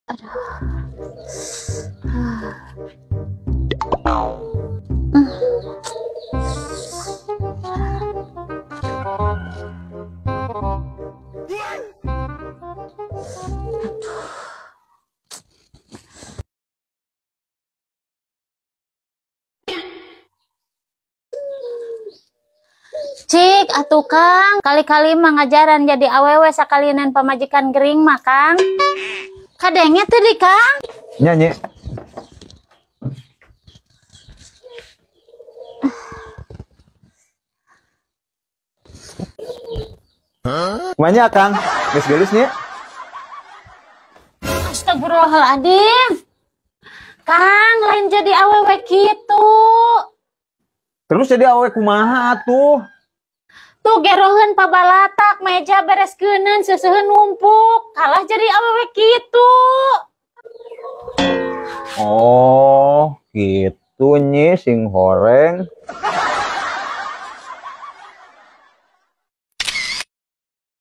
Cik, atuh Kang, kali-kali mengajaran jadi awewe sakalinan pamajikan gering mah Kang. Kadengnya tuh di Kang. Nyanyi. Banyak Kang, geus-geus nya. Astagfirullahaladzim. Kang, lain jadi awewe gitu. Terus jadi awewe kumaha atuh? Tuh gerohen pabalatak, meja beres keuneun, seuseun numpuk. Kalah jadi awewe gitu. Oh, gitu nyi sing horeng.